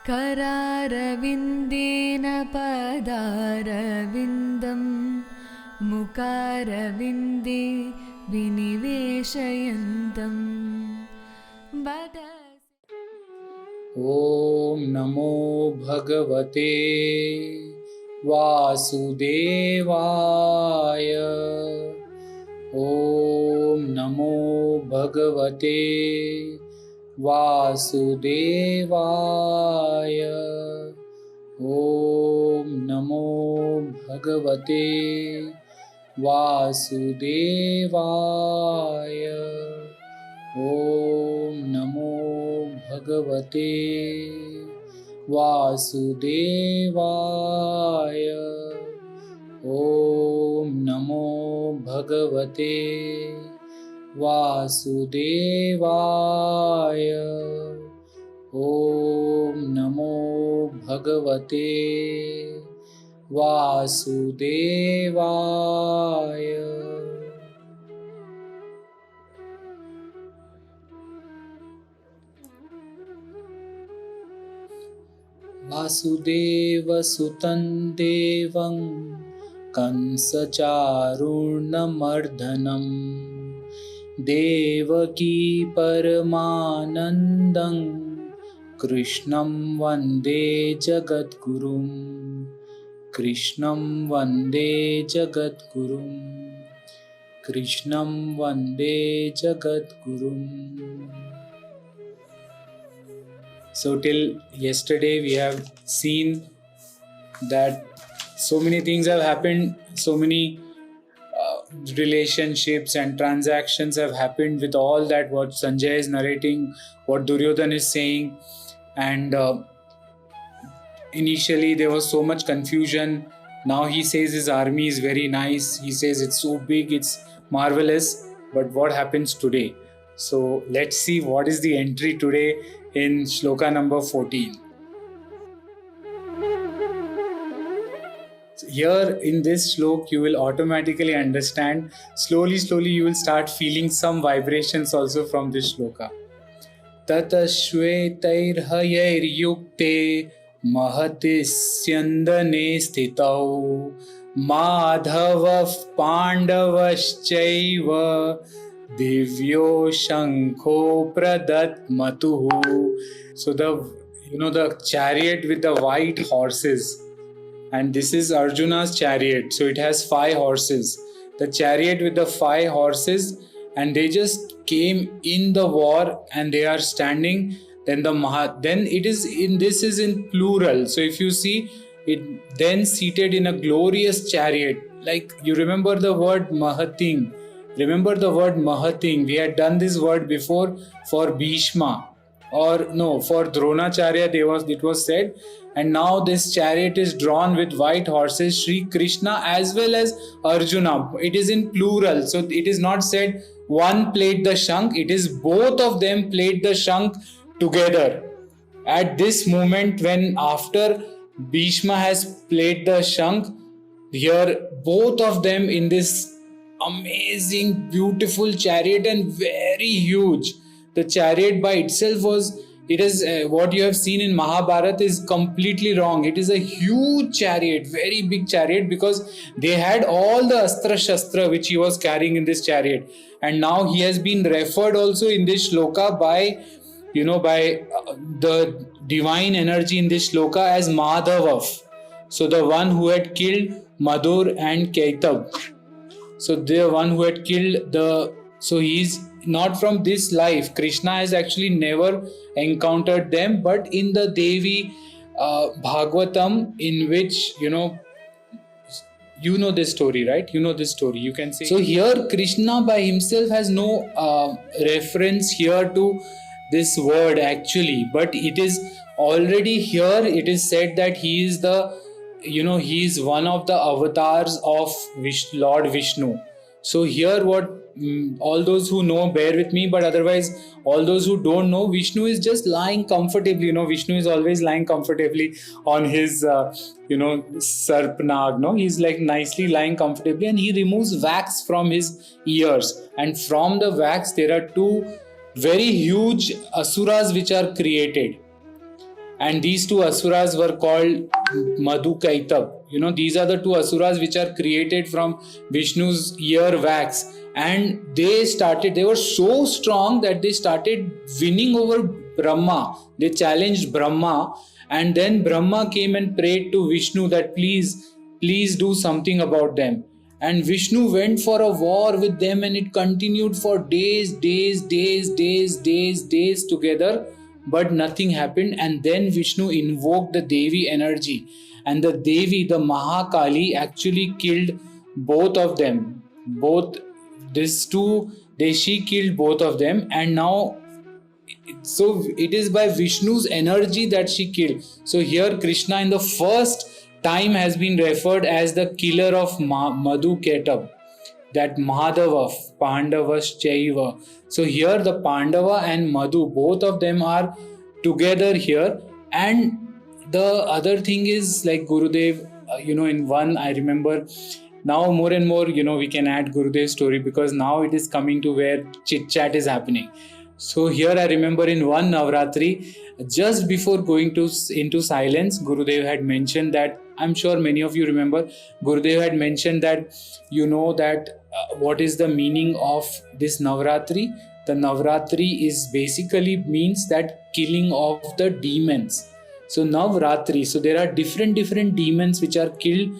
करारविन्देन पदारविन्दं मुकारविन्दे विनिवेशयन्तं ॐ नमो भगवते वासुदेवाय। ॐ नमो भगवते वासुदेवाय। ॐ नमो भगवते वासुदेवाय। ॐ नमो भगवते वासुदेवाय। ॐ नमो भगवते वासुदेवाय। ॐ नमो भगवते वासुदेवाय। वासुदेवसुतं देवं कंसचारूर्णमर्दनं देवकी परमानन्दं कृष्णं वन्दे जगद्गुरुं। कृष्णं वन्दे जगद्गुरुं। कृष्णं वन्दे जगद्गुरुं। So till yesterday we have seen that so many things have happened, so many relationships and transactions have happened with all that what Sanjay is narrating, what Duryodhan is saying, and initially there was so much confusion. Now he says his army is very nice, he says it's so big, it's marvelous, but what happens today? So let's see what is the entry today in Shloka number 14. Here in this shlok you will automatically understand, slowly you will start feeling some vibrations also from this shloka. Tata shvetairhayair yukte mahati syandane sthitau madhavav pandavaschaiva divyo shankho pradatmatuhu. So the chariot with the white horses, and this is Arjuna's chariot, so it has 5 horses. The chariot with the 5 horses, and they just came in the war and they are standing. Then it is in, this is in plural, so if you see it, then seated in a glorious chariot, like you remember the word mahating. Remember the word mahating. We had done this word before for Bhishma, or no, for Dronacharya it was said. And now this chariot is drawn with white horses, Shri Krishna as well as Arjuna. It is in plural, so it is not said one played the shank, it is both of them played the shank together. At this moment, when after Bhishma has played the shank, here both of them in this amazing, beautiful chariot, and very huge. The chariot by itself what you have seen in Mahabharata is completely wrong. It is a huge chariot, very big chariot, because they had all the Astra Shastra which he was carrying in this chariot. And now he has been referred also in this shloka by the divine energy in this shloka as Madhavav. So the one who had killed Madhur and Kaitab. So the one who had killed so he is not from this life. Krishna has actually never encountered them, but in the Devi Bhagavatam, in which you know this story, right? You know this story. You can say. So here Krishna by himself has no reference here to this word actually, but it is already here. It is said that he is he is one of the avatars of Lord Vishnu. So here all those who know bear with me, but otherwise all those who don't know, Vishnu is just lying comfortably. Vishnu is always lying comfortably on his sarpanag. He's like nicely lying comfortably, and he removes wax from his ears, and from the wax there are 2 very huge asuras which are created. And these two asuras were called Madhukaitab. These are the two asuras which are created from Vishnu's ear wax. And they were so strong that they started winning over Brahma. They challenged Brahma, and then Brahma came and prayed to Vishnu that please do something about them. And Vishnu went for a war with them, and it continued for days together, but nothing happened. And then Vishnu invoked the Devi energy, and the Devi, the Mahakali, actually killed both of them. She killed both of them, and now so it is by Vishnu's energy that she killed. So here Krishna in the first time has been referred as the killer of Madhuketab, that Madhava, Pandavas Chaiva. So here the Pandava and Madhu, both of them are together here. And the other thing is, like Gurudev, in one I remember, now more and more, we can add Gurudev's story, because now it is coming to where chit chat is happening. So here I remember in one Navratri, just before going into silence, Gurudev had mentioned that, I'm sure many of you remember, Gurudev had mentioned that, what is the meaning of this Navratri? The Navratri is basically means that killing of the demons. So Navratri, so there are different demons which are killed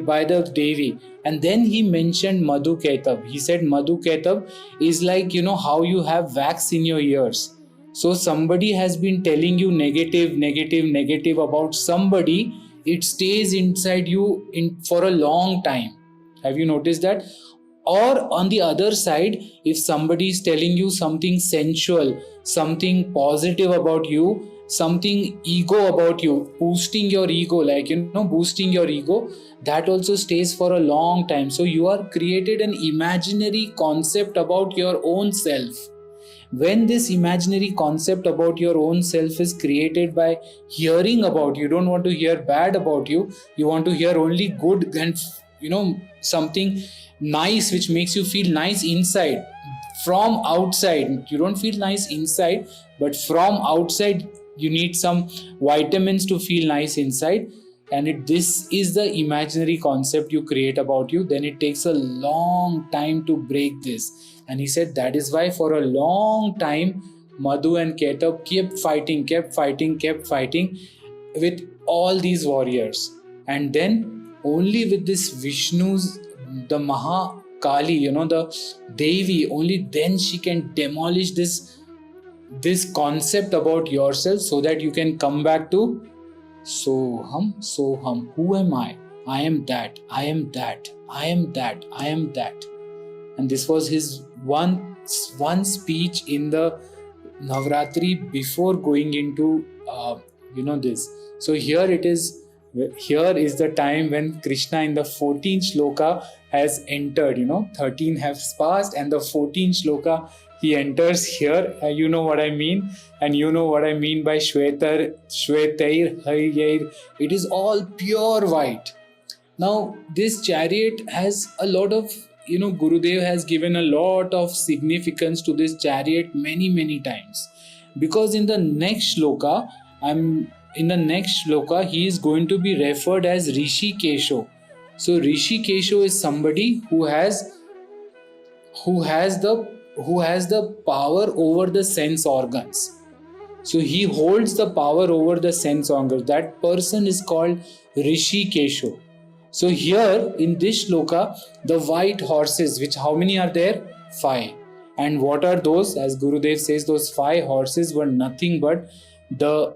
by the Devi. And then he mentioned Madhuketab. He said Madhuketab is like, how you have wax in your ears. So somebody has been telling you negative about somebody. It stays inside you for a long time. Have you noticed that? Or on the other side, if somebody is telling you something sensual, something positive about you, something ego about you, boosting your ego, boosting your ego, that also stays for a long time. So you are created an imaginary concept about your own self. When this imaginary concept about your own self is created by hearing about you, don't want to hear bad about you, you want to hear only good and something nice which makes you feel nice inside. From outside, you don't feel nice inside, but from outside you need some vitamins to feel nice inside. And this is the imaginary concept you create about you. Then it takes a long time to break this. And he said that is why for a long time Madhu and Ketab kept fighting with all these warriors. And then only with this Vishnu's, the Mahakali, the Devi, only then she can demolish this concept about yourself, so that you can come back to Soham. Who am I? I am that. And this was his one speech in the Navratri before going into this. So here is the time when Krishna in the 14th Shloka has entered. 13 has passed, and the 14th Shloka he enters here. You know what I mean, and you know what I mean by Shvetair Hayyair. It is all pure white. Now this chariot has a lot of, Gurudev has given a lot of significance to this chariot many times, because in the next shloka, he is going to be referred as Rishi Kesho. So Rishi Kesho is somebody who has the power over the sense organs. So he holds the power over the sense organs. That person is called Rishi Kesho. So here in this shloka, the white horses, which how many are there? 5. And what are those? As Gurudev says, those 5 horses were nothing but the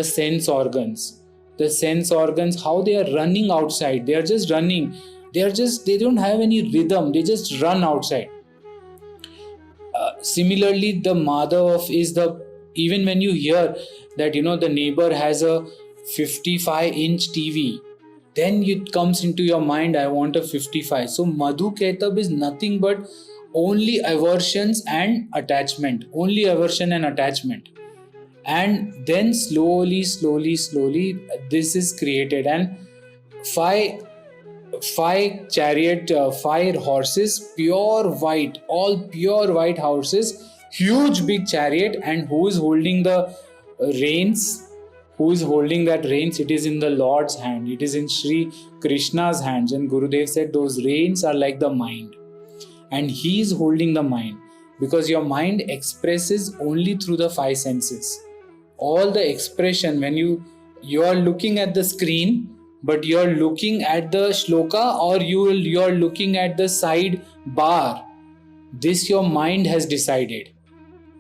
sense organs. The sense organs, how they are running outside. They are just running. They don't have any rhythm. They just run outside. Similarly, the Madhav is even when you hear that, the neighbor has a 55-inch TV, then it comes into your mind, I want a 55. So Madhu Ketab is nothing but only aversions and attachment. Only aversion and attachment. And then slowly, this is created. And 5 chariot, 5 horses, pure white, all pure white horses, huge big chariot. And who is holding the reins? who is holding that reins? It is in the Lord's hand. It is in Shri Krishna's hands. And Gurudev said those reins are like the mind. And he is holding the mind, because your mind expresses only through the five senses. All the expression, when you are looking at the screen, but you are looking at the shloka, or you are looking at the side bar, this your mind has decided.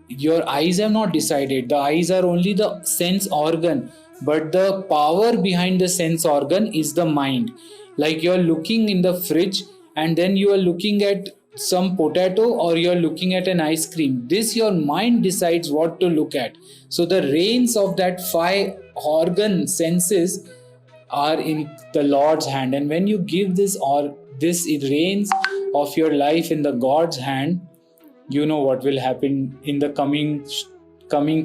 Your eyes have not decided. The eyes are only the sense organ, but the power behind the sense organ is the mind. Like you are looking in the fridge and then you are looking at some potato, or you are looking at an ice cream. This your mind decides what to look at. So the reins of that five organ senses are in the Lord's hand. And when you give this reins of your life in the God's hand, you know what will happen in the coming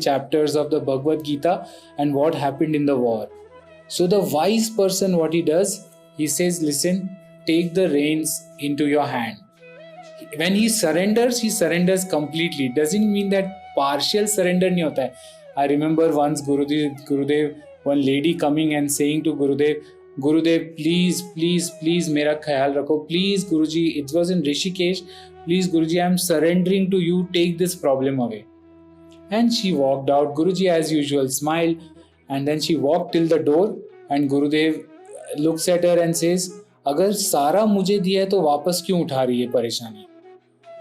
chapters of the Bhagavad Gita and what happened in the war. So the wise person, what he does, he says, listen, take the reins into your hand. When he surrenders completely. It doesn't mean that partial surrender nahi hota hai. I remember once Gurudev, one lady coming and saying to Gurudev, please mera khayal rakho. Please Guruji, it was in Rishikesh. Please Guruji, I am surrendering to you. Take this problem away. And she walked out. Guruji, as usual, smiled. And then she walked till the door. And Gurudev looks at her and says, अगर सारा मुझे दिया है तो वापस क्यों उठा रही है परेशानी?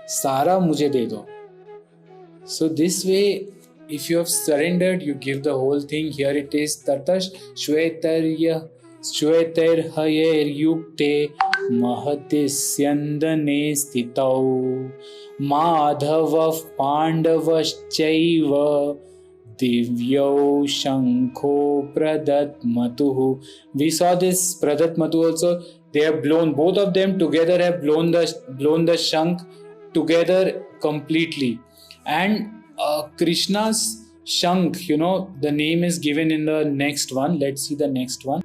सारा मुझे दे दो. So this way, if you have surrendered, you give the whole thing. Here it is, Tatash Shwetarya Shwetar Hayer Yukte Mahatisyandane Stitau Madhava Pandavaschaiva Divyo Shankho Pradat Matuhu. We saw this Pradat Matu also. They have blown, both of them together have blown the Shankh together completely. And Krishna's Shankh, the name is given in the next one. Let's see the next one.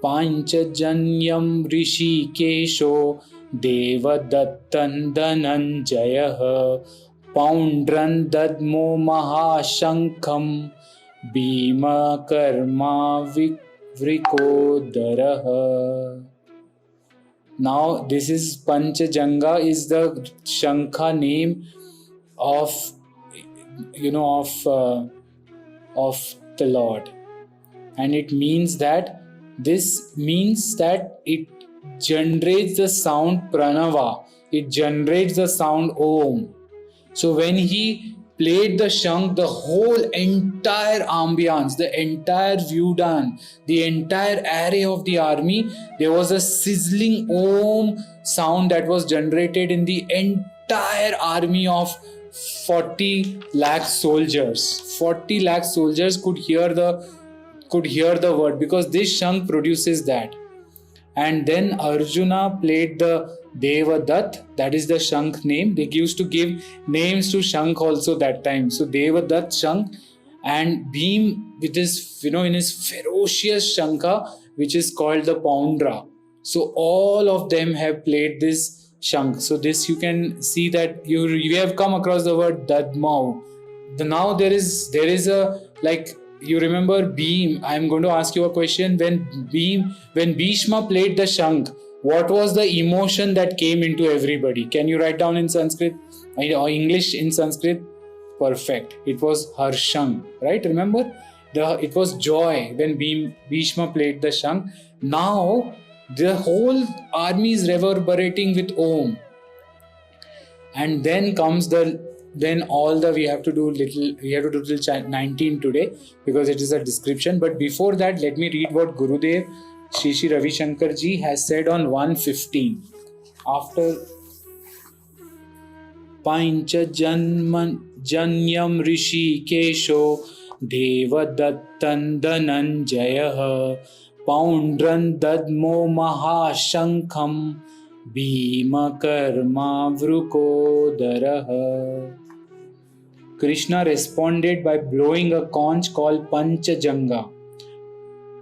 Panchajanyam Rishikesho Devadattan Dhananjayah Poundran Dadmo Mahashankham Bhima Karma Vrikodaraha. Now this is Panchajanga, is the Shankha name of the Lord, and it means that it generates the sound pranava, it generates the sound om. So when he played the Shankh, the whole entire ambience, the entire Vyudan, the entire array of the army, there was a sizzling Om sound that was generated in the entire army of 40 lakh soldiers. 40 lakh soldiers could hear the word, because this Shankh produces that. And then Arjuna played the Devadat, that is the Shankh name. They used to give names to Shankh also that time. So Devadat Shankh, and Bhim with his, in his ferocious Shankha, which is called the Poundra. So all of them have played this Shankh. So this you can see that you have come across the word Dadmau. Now there is a, like, you remember Bhim. I am going to ask you a question. When Bhishma played the Shankh, what was the emotion that came into everybody? Can you write down in Sanskrit or English in Sanskrit? Perfect. It was Harsham, right? Remember? It was joy when Bhishma played the Shankh. Now the whole army is reverberating with Om. And then comes we have to do till 19 today, because it is a description. But before that, let me read what Gurudev Shri Ravi Shankar ji has said on 115. After Pancha Janyam Rishi Kesho Devadattan Dhananjayah Poundran Dadmo Mahashankham Bhima Karma Vrukodaraha. Krishna responded by blowing a conch called Panchajanga.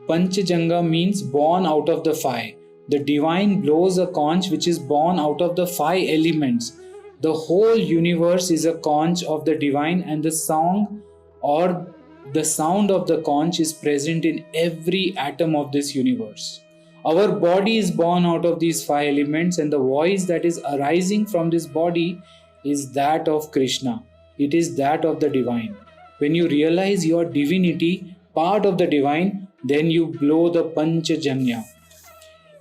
Panchajanga means born out of the fire. The divine blows a conch which is born out of the five elements. The whole universe is a conch of the divine, and the song or the sound of the conch is present in every atom of this universe. Our body is born out of these five elements, and the voice that is arising from this body is that of Krishna. It is that of the divine. When you realize your divinity, part of the divine, then you blow the Panchajanya.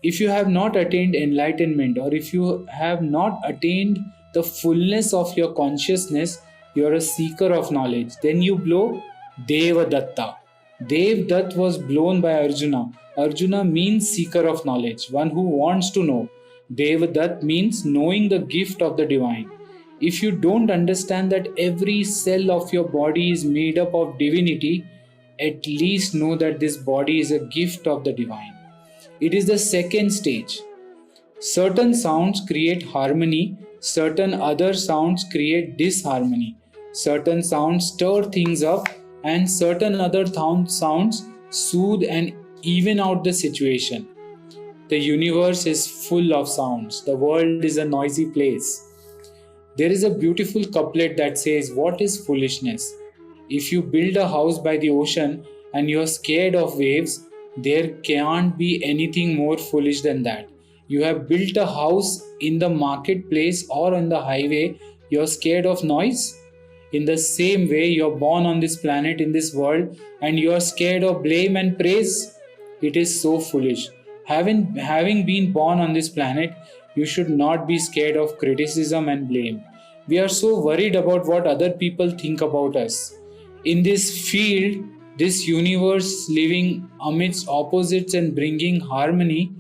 If you have not attained enlightenment, or if you have not attained the fullness of your consciousness, you are a seeker of knowledge. Then you blow Devadatta. Devdutt was blown by Arjuna. Arjuna means seeker of knowledge, one who wants to know. Devadatt means knowing the gift of the divine. If you don't understand that every cell of your body is made up of divinity, at least know that this body is a gift of the divine. It is the second stage. Certain sounds create harmony, certain other sounds create disharmony. Certain sounds stir things up, and certain other sounds soothe and even out the situation. The universe is full of sounds. The world is a noisy place. There is a beautiful couplet that says, "What is foolishness? If you build a house by the ocean and you're scared of waves, there can't be anything more foolish than that. You have built a house in the marketplace or on the highway, you're scared of noise? In the same way, you're born on this planet, in this world, and you're scared of blame and praise? It is so foolish. Having been born on this planet, you should not be scared of criticism and blame. We are so worried about what other people think about us. In this field, this universe living amidst opposites and bringing harmony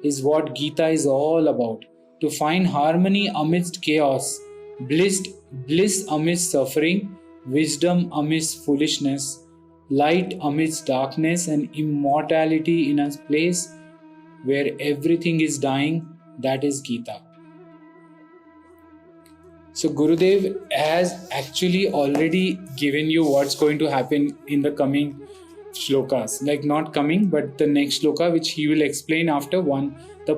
is what Gita is all about. To find harmony amidst chaos, bliss amidst suffering, wisdom amidst foolishness, light amidst darkness, and immortality in a place where everything is dying, that is Gita. So Gurudev has actually already given you what's going to happen in the coming shlokas. Like not coming, but the next shloka, which he will explain after the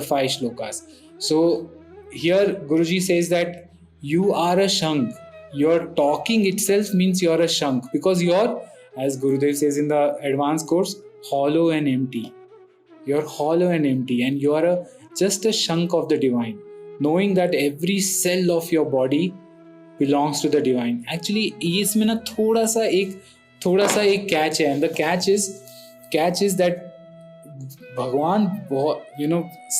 five shlokas. So here Guruji says that you are a shank. Your talking itself means you're a shank, because you're, as Gurudev says in the advanced course, hollow and empty. You're hollow and empty, and you are just a shank of the divine, knowing that every cell of your body belongs to the divine. Actually, इसमें ना थोड़ा सा एक catch है, and the catch is that भगवान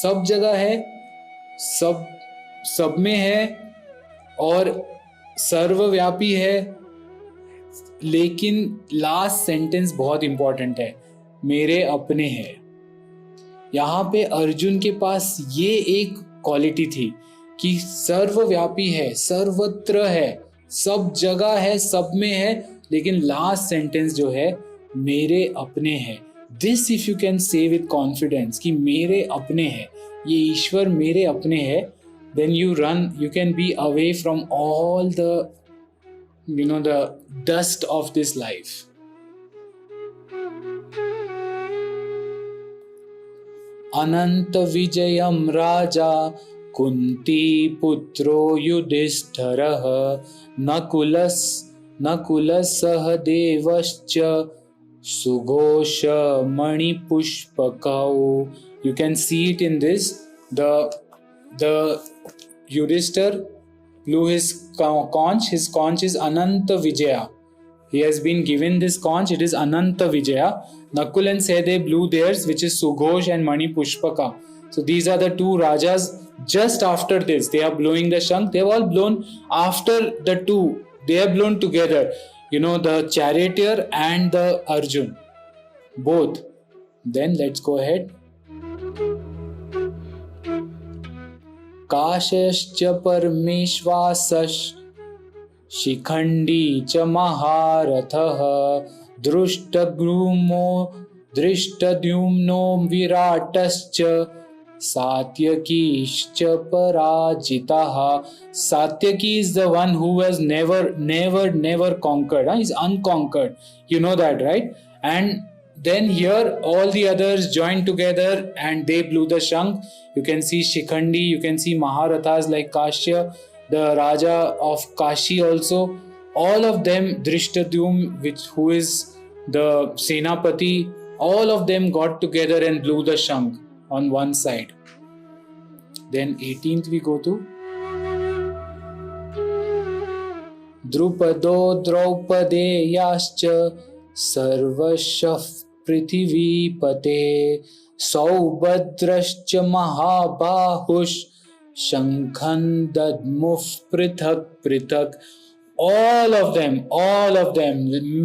सब जगह है, सब में है और सर्वव्यापी है, लेकिन लास्ट सेंटेंस बहुत इंपॉर्टेंट है, मेरे अपने हैं. यहाँ पे अर्जुन के पास ये एक क्वालिटी थी कि सर्वव्यापी है, सर्वत्र है, सब जगह है, सब में है, लेकिन लास्ट सेंटेंस जो है मेरे अपने हैं. This if you can say with confidence कि मेरे अपने हैं, ये ईश्वर मेरे अपने हैं, then you can be away from all the dust of this life. अनंत विजयम राजा कुंती पुत्रो युधिष्ठिरः Nakul सहदेवश्च सुघोष मणिपुष्पकौ. You can see it in this. The Yudhisthira blew his conch. His conch is Ananta Vijaya. He has been given this conch. It is Ananta Vijaya. Nakul and Sahadeva blew theirs, which is Sughosh and Mani Pushpaka. So these are the two rajas. Just after this, they are blowing the shank. They have all blown after the two. They have blown together. The charioteer and the Arjun. Both. Then let's go ahead. काशश्च परमेश्वासः Shikhandi च महारथः दृष्टद्युम्नो विराटश्च सात्यकीश्च पराजितः. Satyaki is the one who was never conquered. He's unconquered. You know that, right? And then here all the others joined together and they blew the shank. You can see Shikhandi, you can see Maharathas like Kashya, the Raja of Kashi also. all of them, Drishtadyum, who is the Senapati, all of them got together and blew the Shankh on one side. Then 18th we go to Drupado Draupadeyascha Sarvashah Prithivipate Saubhadrascha Mahabahush Shankhan Dadmuf Prithak Prithak. All of them,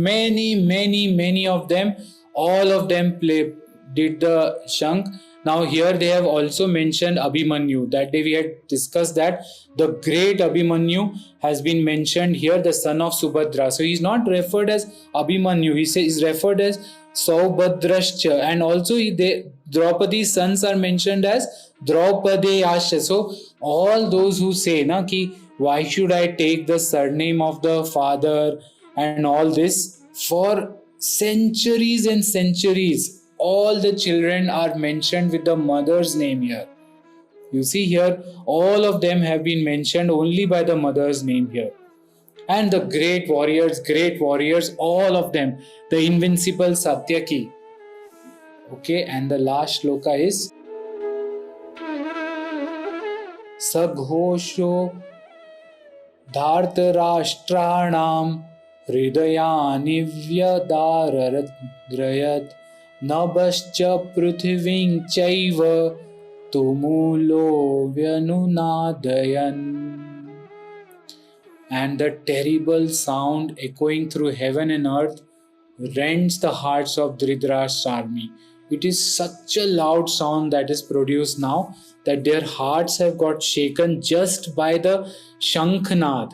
many of them, all of them did the Shankh. Now here they have also mentioned Abhimanyu. That day we had discussed that the great Abhimanyu has been mentioned here, the son of Subhadra. So he is not referred as Abhimanyu, he is referred as Saubhadrascha, and also Draupadi's sons are mentioned as Draupadeyascha. So all those who say na ki why should I take the surname of the father and all this, for centuries and centuries all the children are mentioned with the mother's name here. You see here, all of them have been mentioned only by the mother's name here. And the great warriors, all of them, the invincible Satyaki. Okay, and the last shloka is Saghosho Dhartarashtranam Hridayani Vyadaradrayat Nabascha Prithiving Chaiva Tumulo Vyanunadayan. And the terrible sound echoing through heaven and earth rends the hearts of Dhritarashtra's army. It is such a loud sound that is produced now that their hearts have got shaken just by the Shankhnad.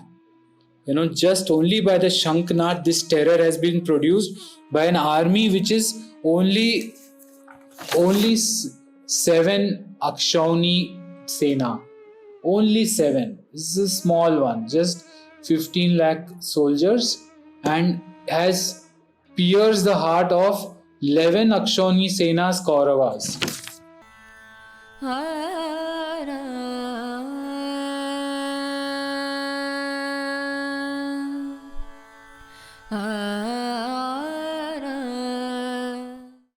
Just only by the Shankhnad, this terror has been produced by an army which is only 7 Akshauni Sena. Only 7. This is a small one, just 15 lakh soldiers, and has pierced the heart of 11 Akshoni Sena's Kauravas.